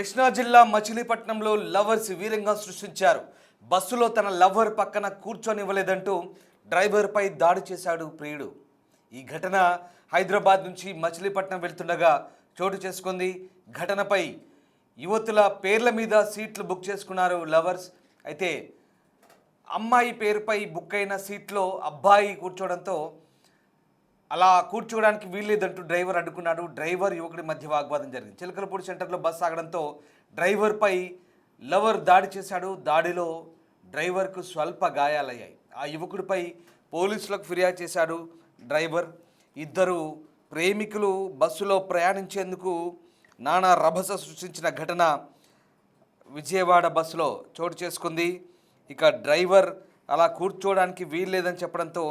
కృష్ణా జిల్లా మచిలీపట్నంలో లవర్స్ వీరంగా సృష్టించారు. బస్సులో తన లవర్ పక్కన కూర్చొనివ్వలేదంటూ డ్రైవర్పై దాడి చేశాడు ప్రియుడు. ఈ ఘటన హైదరాబాద్ నుంచి మచిలీపట్నం వెళ్తుండగా చోటు చేసుకుంది. ఘటనపై యువతుల పేర్ల మీద సీట్లు బుక్ చేసుకున్నారు లవర్స్. అయితే అమ్మాయి పేరుపై బుక్ అయిన సీట్లో అబ్బాయి కూర్చోవడంతో అలా కూర్చోవడానికి వీల్లేదంటూ డ్రైవర్ అడ్డుకున్నాడు. డ్రైవర్ యువకుడి మధ్య వాగ్వాదం జరిగింది. చిలకలపూడి సెంటర్లో బస్సు ఆగడంతో డ్రైవర్పై లవర్ దాడి చేశాడు. దాడిలో డ్రైవర్కు స్వల్ప గాయాలయ్యాయి. ఆ యువకుడిపై పోలీసులకు ఫిర్యాదు చేశాడు డ్రైవర్. ఇద్దరు ప్రేమికులు బస్సులో ప్రయాణించేందుకు నానా రభస సృష్టించిన ఘటన విజయవాడ బస్సులో చోటు చేసుకుంది. ఇక డ్రైవర్ అలా కూర్చోవడానికి వీల్లేదని చెప్పడంతో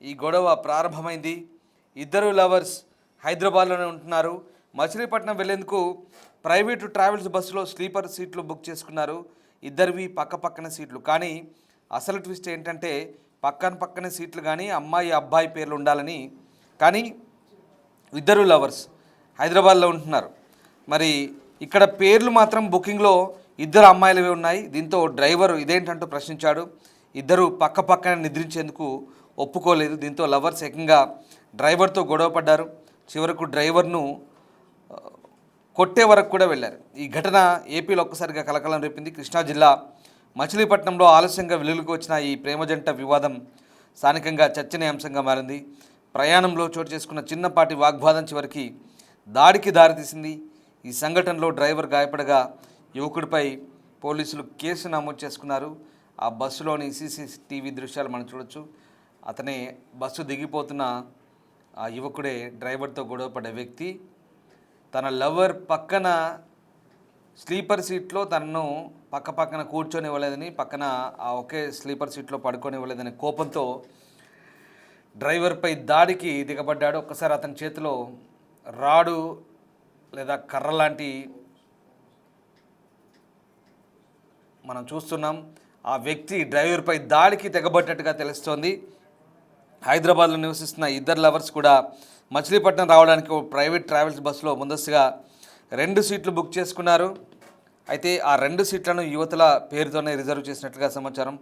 ఈ గొడవ ప్రారంభమైంది. ఇద్దరు లవర్స్ హైదరాబాద్లోనే ఉంటున్నారు. మచిలీపట్నం వెళ్లేందుకు ప్రైవేటు ట్రావెల్స్ బస్సులో స్లీపర్ సీట్లు బుక్ చేసుకున్నారు. ఇద్దరివి పక్కన సీట్లు. కానీ అసలు ట్విస్ట్ ఏంటంటే పక్కన సీట్లు కానీ అమ్మాయి అబ్బాయి పేర్లు ఉండాలని, కానీ ఇద్దరు లవర్స్ హైదరాబాద్లో ఉంటున్నారు. మరి ఇక్కడ పేర్లు మాత్రం బుకింగ్లో ఇద్దరు అమ్మాయిలవే ఉన్నాయి. దీంతో డ్రైవర్ ఇదేంటంటూ ప్రశ్నించాడు. ఇద్దరు పక్కన నిద్రించేందుకు ఒప్పుకోలేదు. దీంతో లవర్స్ ఏకంగా డ్రైవర్తో గొడవ పడ్డారు. చివరకు డ్రైవర్ను కొట్టే వరకు కూడా వెళ్ళారు. ఈ ఘటన ఏపీలో ఒక్కసారిగా కలకలం రేపింది. కృష్ణా జిల్లా మచిలీపట్నంలో ఆలస్యంగా వెలుగులోకి వచ్చిన ఈ ప్రేమ జంట వివాదం స్థానికంగా చర్చనీయాంశంగా మారింది. ప్రయాణంలో చోటు చేసుకున్న చిన్నపాటి వాగ్వాదం చివరికి దాడికి దారితీసింది. ఈ సంఘటనలో డ్రైవర్ గాయపడగా యువకుడిపై పోలీసులు కేసు నమోదు చేసుకున్నారు. ఆ బస్సులోని సీసీటీవీ దృశ్యాలు మనం చూడొచ్చు. అతనే బస్సు దిగిపోతున్న ఆ యువకుడే డ్రైవర్తో గొడవపడ్డ వ్యక్తి. తన లవర్ పక్కన స్లీపర్ సీట్లో తనను పక్కన కూర్చొనివ్వలేదని, పక్కన ఆ ఒకే స్లీపర్ సీట్లో పడుకోనివ్వలేదని కోపంతో డ్రైవర్పై దాడికి దిగబడ్డాడు. ఒక్కసారి అతని చేతిలో రాడు లేదా కర్ర లాంటి మనం చూస్తున్నాం. ఆ వ్యక్తి డ్రైవర్పై దాడికి తెగబడ్డట్టుగా తెలుస్తోంది. హైదరాబాద్లో నివసిస్తున్న ఇద్దరు లవర్స్ కూడా మచిలీపట్నం రావడానికి ప్రైవేట్ ట్రావెల్స్ బస్సులో ముందస్తుగా 2 సీట్లు బుక్ చేసుకున్నారు. అయితే ఆ 2 సీట్లను యువతుల పేరుతోనే రిజర్వ్ చేసినట్లుగా సమాచారం.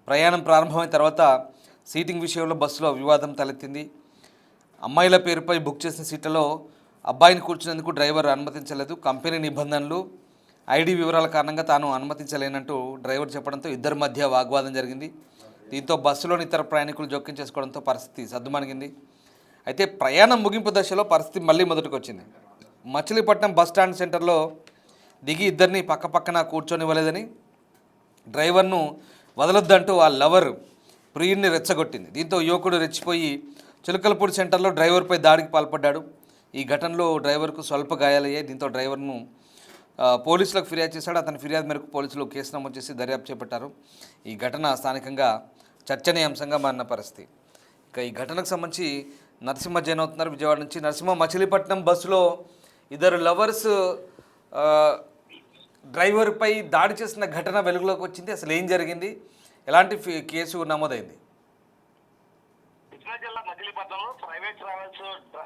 ప్రయాణం ప్రారంభమైన తర్వాత సీటింగ్ విషయంలో బస్సులో వివాదం తలెత్తింది. అమ్మాయిల పేరుపై బుక్ చేసిన సీట్లలో అబ్బాయిని కూర్చునేందుకు డ్రైవర్ అనుమతించలేదు. కంపెనీ నిబంధనలు, ఐడి వివరాల కారణంగా తాను అనుమతించలేనంటూ డ్రైవర్ చెప్పడంతో ఇద్దరి మధ్య వాగ్వాదం జరిగింది. దీంతో బస్సులోని ఇతర ప్రయాణికులు జోక్యం చేసుకోవడంతో పరిస్థితి సద్దుమణిగింది. అయితే ప్రయాణం ముగింపు దశలో పరిస్థితి మళ్ళీ మొదటికి వచ్చింది. మచిలీపట్నం బస్టాండ్ సెంటర్లో దిగి ఇద్దరిని పక్కన కూర్చొనివ్వలేదని, డ్రైవర్ను వదలొద్దంటూ ఆ లవర్ ప్రియుడిని రెచ్చగొట్టింది. దీంతో యువకుడు రెచ్చిపోయి చిలకలపూడి సెంటర్లో డ్రైవర్పై దాడికి పాల్పడ్డాడు. ఈ ఘటనలో డ్రైవర్కు స్వల్ప గాయాలయ్యాయి. దీంతో డ్రైవర్ను పోలీసులకు ఫిర్యాదు చేశాడు. అతని ఫిర్యాదు మేరకు పోలీసులు కేసు నమోదు చేసి దర్యాప్తు చేపట్టారు. ఈ ఘటన స్థానికంగా చర్చనీయాంశంగా మారిన పరిస్థితి. ఇక ఈ ఘటనకు సంబంధించి నరసింహ జైన్ అవుతున్నారు విజయవాడ నుంచి. నరసింహ, మచిలీపట్నం బస్సులో ఇద్దరు లవర్స్ డ్రైవర్పై దాడి చేసిన ఘటన వెలుగులోకి వచ్చింది. అసలు ఏం జరిగింది, ఎలాంటి కేసు నమోదైంది? కృష్ణా జిల్లా మచిలీపట్నంలో ప్రైవేట్ ట్రావెల్స్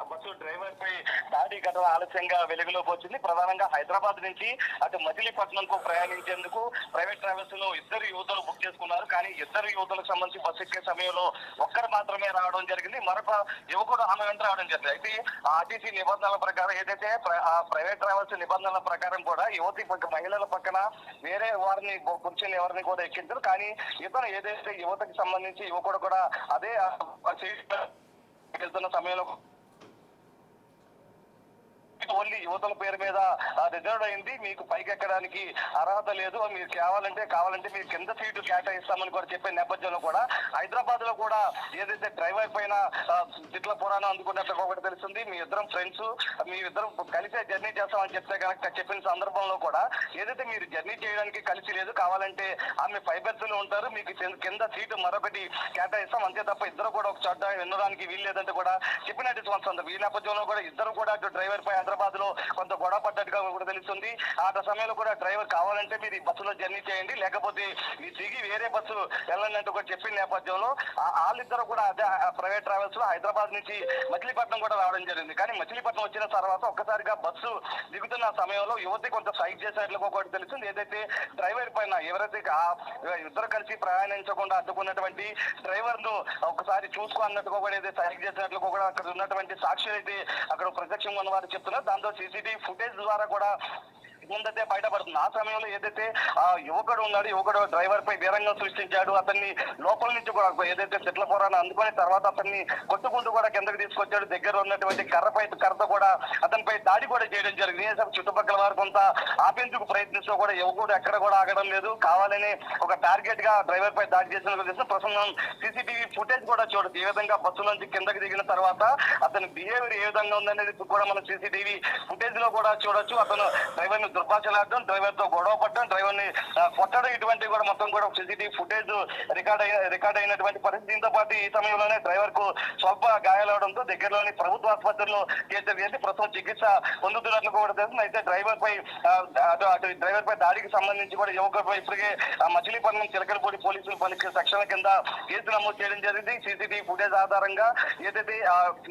బస్సు డ్రైవర్ పై దాడి ఘటన ఆలస్యంగా వెలుగులోకి వచ్చింది. ప్రధానంగా హైదరాబాద్ నుంచి అటు మచిలీపట్నం కు ప్రయాణించేందుకు ప్రైవేట్ ట్రావెల్స్ లో ఇద్దరు యువతలు బుక్ చేసుకున్నారు. కానీ ఇద్దరు యువతలకు సంబంధించి బస్సు ఎక్కే సమయంలో ఒక్కరు మాత్రమే రావడం జరిగింది. మరొక యువకుడు ఆమె వెంట రావడం జరిగింది. అయితే ఆర్టీసీ నిబంధనల ప్రకారం ఏదైతే ఆ ప్రైవేట్ ట్రావెల్స్ నిబంధనల ప్రకారం కూడా యువతి మహిళల పక్కన వేరే వారిని కూర్చొని ఎవరిని కూడా ఎక్కించారు. కానీ ఇతను ఏదైతే యువతకి సంబంధించి యువకుడు కూడా అదే వెళ్తున్న సమయంలో ఓన్లీ యువతల పేరు మీద రిజర్వ్ అయింది, మీకు పైకి ఎక్కడానికి అర్హత లేదు, మీరు కావాలంటే మీరు కింద సీటు కేటాయిస్తామని కూడా చెప్పే నేపథ్యంలో కూడా హైదరాబాద్ లో కూడా ఏదైతే డ్రైవర్ పైన తిట్ల పురాణం అందుకున్నట్టు ఒకటి తెలుస్తుంది. మీ ఇద్దరం ఫ్రెండ్స్, మీ ఇద్దరం కలిసే జర్నీ చేస్తామని చెప్తే కనుక చెప్పిన సందర్భంలో కూడా ఏదైతే మీరు జర్నీ చేయడానికి కలిసి లేదు, కావాలంటే ఆమె 5 బెర్త్లు ఉంటారు, మీకు కింద సీటు మరొకటి కేటాయిస్తాం, అంతే తప్ప ఇద్దరు కూడా ఒక చోట వినడానికి వీల్లేదంటే కూడా చెప్పినట్టు సందర్భం. ఈ నేపథ్యంలో కూడా ఇద్దరు కూడా అటు డ్రైవర్ పై హైదరాబాద్ లో కొంత గొడవ పడ్డట్టుగా కూడా తెలుస్తుంది. ఆ సమయంలో కూడా డ్రైవర్ కావాలంటే మీరు ఈ బస్సులో జర్నీ చేయండి, లేకపోతే ఈ దిగి వేరే బస్సు వెళ్ళండి అంటూ కూడా చెప్పిన నేపథ్యంలో వాళ్ళిద్దరు కూడా అదే ప్రైవేట్ ట్రావెల్స్ లో హైదరాబాద్ నుంచి మచిలీపట్నం కూడా రావడం జరిగింది. కానీ మచిలీపట్నం వచ్చిన తర్వాత ఒక్కసారిగా బస్సు దిగుతున్న సమయంలో యువతి కొంత సైడ్ చేసినట్లు కూడా తెలుస్తుంది. ఏదైతే డ్రైవర్ పైన ఎవరైతే ఇద్దరు కలిసి ప్రయాణించకుండా అడ్డుకున్నటువంటి డ్రైవర్ ను ఒకసారి చూసుకో అన్నట్టుగా కూడా ఏదైతే సైడ్ చేసినట్లు కూడా అక్కడ ఉన్నటువంటి సాక్షులు అయితే అక్కడ ప్రత్యక్షంగా ఉన్న వారు చెప్తున్నారు. దాంతో సీసీటీవీ ఫుటేజ్ ద్వారా కూడా ముందైతే బయటపడుతుంది. ఆ సమయంలో ఏదైతే ఆ యువకుడు ఉన్నాడు, యువకుడు డ్రైవర్ పై వీరంగం సృష్టించాడు. అతన్ని లోపల నుంచి కూడా ఏదైతే చెట్ల పొరాన్ని అందుకొని తర్వాత అతన్ని కొట్టుకుంటూ కూడా కిందకి తీసుకొచ్చాడు. దగ్గర ఉన్నటువంటి కర్రతో కూడా అతనిపై దాడి కూడా చేయడం జరిగింది. చుట్టుపక్కల వారు కొంత ఆపేందుకు ప్రయత్నిస్తూ కూడా యువకుడు ఎక్కడ కూడా ఆగడం లేదు. కావాలని ఒక టార్గెట్ గా డ్రైవర్ పై దాడి చేసినట్టు తెలుసు. ప్రస్తుతం సీసీటీవీ ఫుటేజ్ కూడా చూడదు. ఏ విధంగా బస్సు నుంచి కిందకి దిగిన తర్వాత అతని బిహేవియర్ ఏ విధంగా ఉందనేది కూడా మనం సీసీటీవీ ఫుటేజ్ లో కూడా చూడొచ్చు. అతను డ్రైవర్ ని దుర్భాషలాడడం, డ్రైవర్ తో గొడవ పడడం, డ్రైవర్ ని కొట్టడం, ఇటువంటి కూడా మొత్తం కూడా సీసీటీవీ ఫుటేజ్ రికార్డ్ అయినటువంటి పరిస్థితి. దీంతో పాటు ఈ సమయంలోనే డ్రైవర్ కు స్వల్ప గాయాలవడంతో దగ్గరలోని ప్రభుత్వ ఆసుపత్రిలో చేసి ప్రస్తుతం చికిత్స పొందుతున్నట్లు కూడా తెలుస్తుంది. అయితే డ్రైవర్ పై దాడికి సంబంధించి కూడా యువకుడిపై ఇప్పటికే మచిలీపట్నం చిలకలపూడి పోలీసులు పలు సెక్షన్ల కింద కేసు నమోదు చేయడం జరిగింది. సీసీటీవీ ఫుటేజ్ ఆధారంగా ఏదైతే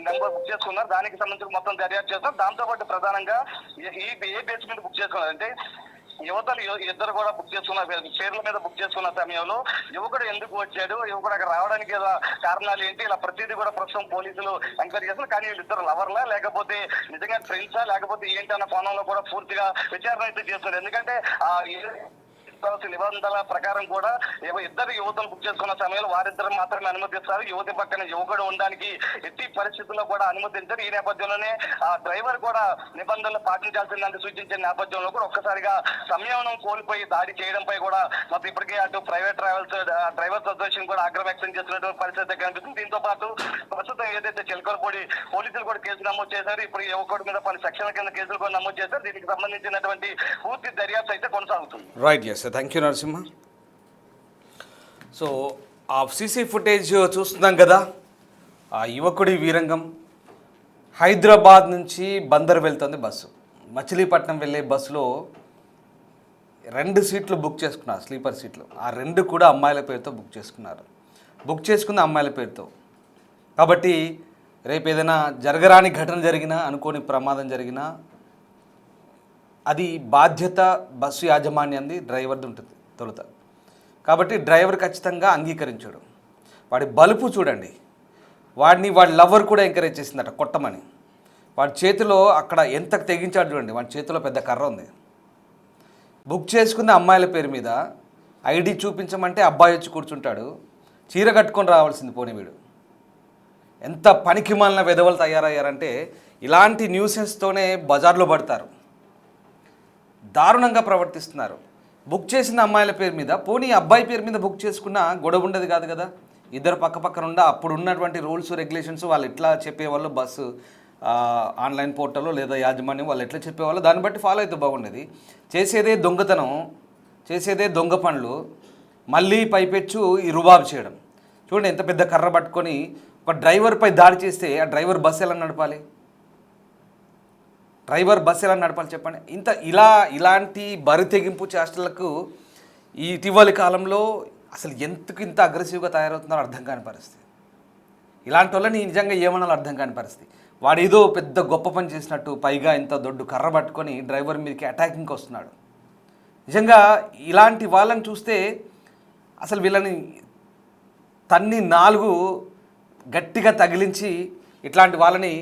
నెంబర్ బుక్ చేసుకున్నారో దానికి సంబంధించి మొత్తం దర్యాప్తు చేస్తారు. దాంతో పాటు ప్రధానంగా ఏ బేస్ మీద బుక్ చేసుకున్నారు అంటే యువతలు ఇద్దరు కూడా బుక్ చేసుకున్న పేర్ల మీద బుక్ చేసుకున్న సమయంలో యువకుడు ఎందుకు వచ్చాడు, యువకుడు అక్కడ రావడానికి కారణాలు ఏంటి, ఇలా ప్రతిదీ కూడా ప్రస్తుతం పోలీసులు ఎంక్వైరీ చేస్తున్నారు. కానీ వీళ్ళిద్దరు లవర్లా లేకపోతే నిజంగా ఫ్రెండ్సా లేకపోతే ఏంటి అన్న కోణంలో కూడా పూర్తిగా విచారణ అయితే చేస్తున్నారు. ఎందుకంటే నిబంధనల ప్రకారం కూడా ఇద్దరు యువతలు బుక్ చేసుకున్న సమయంలో వారిద్దరు మాత్రమే అనుమతిస్తారు. యువతి పక్కన యువకుడు ఉండడానికి ఎట్టి పరిస్థితుల్లో కూడా అనుమతించారు. ఈ నేపథ్యంలోనే ఆ డ్రైవర్ కూడా నిబంధనలు పాటించాల్సిందని సూచించిన నేపథ్యంలో కూడా ఒక్కసారిగా సంయమనం కోల్పోయి దాడి చేయడంపై కూడా మొత్తం ఇప్పటికే అటు ప్రైవేట్ ట్రావెల్స్ డ్రైవర్స్ అసోసియేషన్ కూడా ఆగ్రహం వ్యక్తం చేస్తున్నటువంటి పరిస్థితి కనిపిస్తుంది. దీంతో పాటు ప్రస్తుతం ఏదైతే చిలకలపూడి పోలీసులు కూడా కేసు నమోదు చేశారు. ఇప్పుడు యువకుడి మీద పలు సెక్షన్ల కింద కేసులు కూడా నమోదు చేశారు. దీనికి సంబంధించినటువంటి పూర్తి దర్యాప్తు అయితే కొనసాగుతుంది. Right, yes, thank you Narasimha. So ఆ సీసీ ఫుటేజ్ చూస్తున్నాం కదా, ఆ యువకుడి వీరంగం. హైదరాబాద్ నుంచి బందర్ వెళ్తుంది బస్సు. మచిలీపట్నం వెళ్ళే బస్సులో 2 సీట్లు బుక్ చేసుకున్నారు, స్లీపర్ సీట్లు. ఆ 2 కూడా అమ్మాయిల పేరుతో బుక్ చేసుకున్నారు. బుక్ చేసుకుంది అమ్మాయిల పేరుతో. కాబట్టి రేపు ఏదైనా జరగరాని ఘటన జరిగినా, అనుకోని ప్రమాదం జరిగినా అది బాధ్యత బస్సు యాజమాన్యంది, డ్రైవర్ది ఉంటుంది తొలుత. కాబట్టి డ్రైవర్ ఖచ్చితంగా అంగీకరించాడు. వాడి బలుపు చూడండి, వాడి లవర్ కూడా ఎంకరేజ్ చేసిందట కొట్టమని. వాడి చేతిలో అక్కడ ఎంత తెగించాడు చూడండి, వాడి చేతిలో పెద్ద కర్ర ఉంది. బుక్ చేసుకున్న అమ్మాయిల పేరు మీద ఐడి చూపించమంటే అబ్బాయి వచ్చి కూర్చుంటాడు. చీర కట్టుకొని రావాల్సింది పోనీ వీడు. ఎంత పనికి మాలిన వెధవలు తయారయ్యారంటే ఇలాంటి న్యూసెన్స్తోనే బజార్లో పడతారు. దారుణంగా ప్రవర్తిస్తున్నారు. బుక్ చేసిన అమ్మాయిల పేరు మీద, పోనీ అబ్బాయి పేరు మీద బుక్ చేసుకున్న గొడవ ఉండదు కాదు కదా. ఇద్దరు పక్కన ఉండ అప్పుడు ఉన్నటువంటి రూల్స్ రెగ్యులేషన్స్ వాళ్ళు ఎట్లా చెప్పేవాళ్ళు, బస్సు ఆన్లైన్ పోర్టల్లో లేదా యాజమాన్యం వాళ్ళు ఎట్లా చెప్పేవాళ్ళు దాన్ని బట్టి ఫాలో అయితే బాగుండేది. చేసేదే దొంగతనం, చేసేదే దొంగ పనులు, మళ్ళీ పైపెచ్చు ఈ రుబాబు చేయడం. చూడండి ఎంత పెద్ద కర్ర పట్టుకొని ఒక డ్రైవర్పై దాడి చేస్తే ఆ డ్రైవర్ బస్సు ఎలా నడపాలి? చెప్పండి. ఇలాంటి బరి తెగింపు చేష్టలకు ఈ ఇటీవలి కాలంలో అసలు ఇంత అగ్రెసివ్గా తయారవుతున్నారో అర్థం కాని పరిస్థితి. ఇలాంటి వాళ్ళని నిజంగా ఏమన్నాలో అర్థం కాని పరిస్థితి. వాడు ఏదో పెద్ద గొప్ప పని చేసినట్టు పైగా ఇంత దొడ్డు కర్ర పట్టుకొని డ్రైవర్ మీదకి అటాకింగ్కి వస్తున్నాడు. నిజంగా ఇలాంటి వాళ్ళని చూస్తే అసలు వీళ్ళని తన్ని 4 గట్టిగా తగిలించి ఇట్లాంటి వాళ్ళని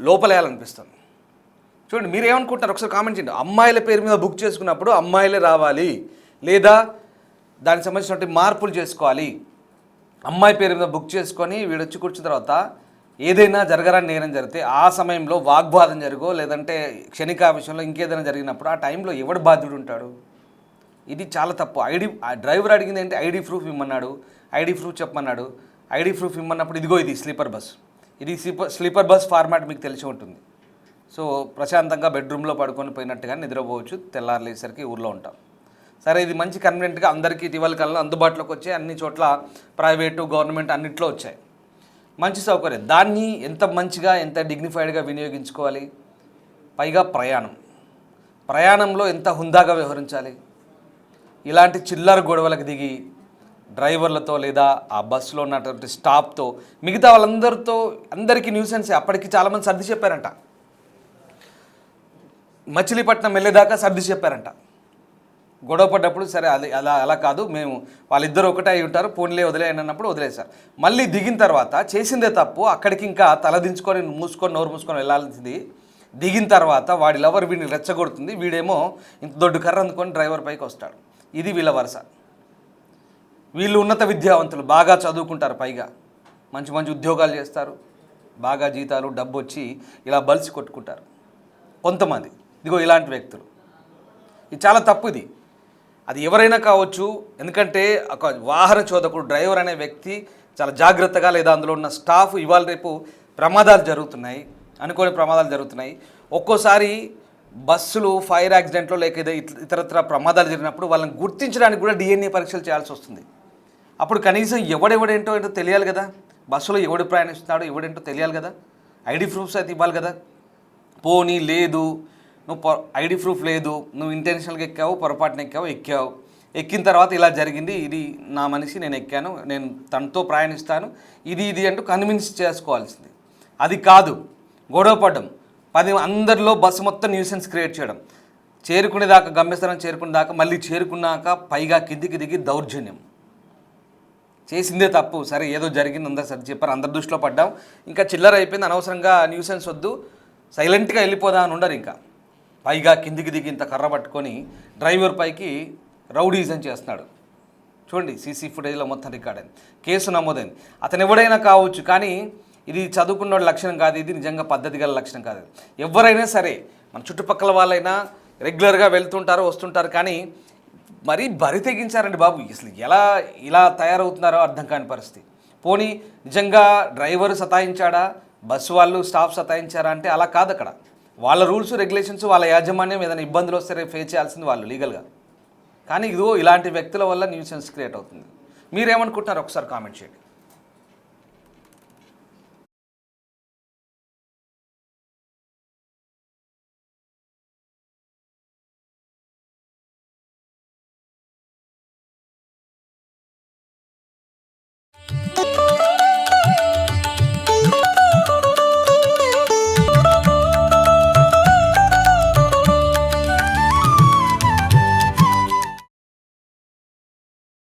లోపలేయాలనిపిస్తుంది. చూడండి మీరు ఏమనుకుంటున్నారు ఒకసారి కామెంట్ చేయండి. అమ్మాయిల పేరు మీద బుక్ చేసుకున్నప్పుడు అమ్మాయిలే రావాలి, లేదా దానికి సంబంధించినటువంటి మార్పులు చేసుకోవాలి. అమ్మాయి పేరు మీద బుక్ చేసుకొని వీడొచ్చి కూర్చున్న తర్వాత ఏదైనా జరగరాని నేరం జరిగితే ఆ సమయంలో వాగ్వాదం జరుగో లేదంటే క్షణిక విషయంలో ఇంకేదైనా జరిగినప్పుడు ఆ టైంలో ఎవడు బాధ్యుడు ఉంటాడు? ఇది చాలా తప్పు. డ్రైవర్ అడిగింది ఏంటి, ఐడి ప్రూఫ్ ఇమ్మన్నాడు, ఐడి ప్రూఫ్ చెప్పమన్నాడు. ఐడి ప్రూఫ్ ఇమ్మన్నప్పుడు ఇదిగో ఇది స్లీపర్ బస్, ఇది స్లీపర్ బస్ ఫార్మాట్ మీకు తెలిసి ఉంటుంది. సో ప్రశాంతంగా బెడ్రూమ్లో పడుకొని పోయినట్టుగా నిద్రపోవచ్చు, తెల్లారలేసరికి ఊర్లో ఉంటాం. సరే ఇది మంచి కన్వీనియంట్గా అందరికీ ఇటీవల కాలంలో అందుబాటులోకి వచ్చాయి. అన్ని చోట్ల ప్రైవేటు గవర్నమెంట్ అన్నిట్లో వచ్చాయి, మంచి సౌకర్యం. దాన్ని ఎంత మంచిగా ఎంత డిగ్నిఫైడ్గా వినియోగించుకోవాలి. పైగా ప్రయాణంలో ఎంత హుందాగా వ్యవహరించాలి. ఇలాంటి చిల్లర గొడవలకు దిగి డ్రైవర్లతో లేదా ఆ బస్సులో ఉన్నటువంటి స్టాఫ్తో మిగతా వాళ్ళందరితో అందరికీ న్యూసెన్సే. అప్పటికి చాలామంది సర్ది చెప్పారంట, మచిలీపట్నం వెళ్ళేదాకా సర్ది చెప్పారంట. గొడవ పడ్డప్పుడు సరే అది అలా కాదు, మేము వాళ్ళిద్దరు ఒకటే అయి ఉంటారు, పోన్లే వదిలేయండి అన్నప్పుడు వదిలేశారు. మళ్ళీ దిగిన తర్వాత చేసిందే తప్పు, అక్కడికి ఇంకా తలదించుకొని నోరు మూసుకొని వెళ్ళాల్సింది. దిగిన తర్వాత వాడి లవర్ వీడిని రెచ్చగొడుతుంది, వీడేమో ఇంత దొడ్డు కర్ర అందుకొని డ్రైవర్ పైకి వస్తాడు. ఇది వీళ్ళ వరుస. వీళ్ళు ఉన్నత విద్యావంతులు, బాగా చదువుకుంటారు, పైగా మంచి మంచి ఉద్యోగాలు చేస్తారు, బాగా జీతాలు డబ్బు వచ్చి ఇలా బలిసి కొట్టుకుంటారు కొంతమంది. ఇదిగో ఇలాంటి వ్యక్తులు. ఇది చాలా తప్పు. ఇది అది ఎవరైనా కావచ్చు. ఎందుకంటే ఒక వాహన చోదకుడు డ్రైవర్ అనే వ్యక్తి చాలా జాగ్రత్తగా, లేదా అందులో ఉన్న స్టాఫ్ ఇవాళ రేపు ప్రమాదాలు జరుగుతున్నాయి, అనుకోని ప్రమాదాలు జరుగుతున్నాయి. ఒక్కోసారి బస్సులు ఫైర్ యాక్సిడెంట్లో లేక ఇతరత్ర ప్రమాదాలు జరిగినప్పుడు వాళ్ళని గుర్తించడానికి కూడా DNA పరీక్షలు చేయాల్సి వస్తుంది. అప్పుడు కనీసం ఎవడెవడేంటో తెలియాలి కదా, బస్సులో ఎవడు ప్రయాణిస్తున్నాడో ఎవడేంటో తెలియాలి కదా, ఐడి ప్రూఫ్స్ అయితే ఇవ్వాలి కదా. పోనీ లేదు, నువ్వు ఐడి ప్రూఫ్ లేదు, నువ్వు ఇంటెన్షనల్గా ఎక్కావు, పొరపాటున ఎక్కావు, ఎక్కిన తర్వాత ఇలా జరిగింది, ఇది నా మనిషి, నేను ఎక్కాను, నేను తనతో ప్రయాణిస్తాను, ఇది అంటూ కన్విన్స్ చేసుకోవాల్సింది. అది కాదు, గొడవ పడ్డం, అందరిలో బస్సు మొత్తం న్యూసెన్స్ క్రియేట్ చేయడం, చేరుకునేదాకా గమ్యస్థానం చేరుకునేదాకా, మళ్ళీ చేరుకున్నాక పైగా కిందికి దిగి దౌర్జన్యం. చేసిందే తప్పు, సరే ఏదో జరిగింది, అందరు సరి చెప్పారు, అందరి దృష్టిలో పడ్డాం, ఇంకా చిల్లర అయిపోయింది, అనవసరంగా న్యూసెన్స్ వద్దు, సైలెంట్గా వెళ్ళిపోదా అని ఉండరు. ఇంకా పైగా కిందికి దిగి ఇంత కర్ర పట్టుకొని డ్రైవర్ పైకి రౌడీజం చేస్తున్నాడు. చూడండి, సీసీ ఫుటేజ్లో మొత్తం రికార్డ్ అయింది, కేసు నమోదైంది. అతను ఎవడైనా కావచ్చు, కానీ ఇది చదువుకున్న లక్షణం కాదు, ఇది నిజంగా పద్ధతి గల లక్షణం కాదు. ఎవరైనా సరే, మన చుట్టుపక్కల వాళ్ళైనా రెగ్యులర్గా వెళ్తుంటారు వస్తుంటారు, కానీ మరీ బరి తెగించారండి బాబు. అసలు ఇలా తయారవుతున్నారో అర్థం కాని పరిస్థితి. పోనీ నిజంగా డ్రైవర్ సతాయించాడా, బస్సు వాళ్ళు స్టాఫ్ సతాయించారా అంటే అలా కాదు. అక్కడ వాళ్ళ రూల్స్ రెగ్యులేషన్స్, వాళ్ళ యాజమాన్యం ఏదైనా ఇబ్బందులు వస్తే ఫేస్ చేయాల్సింది వాళ్ళు లీగల్గా. కానీ ఇదిగో ఇలాంటి వ్యక్తుల వల్ల న్యూసెన్స్ క్రియేట్ అవుతుంది. మీరేమనుకుంటున్నారు ఒకసారి కామెంట్ చేయండి.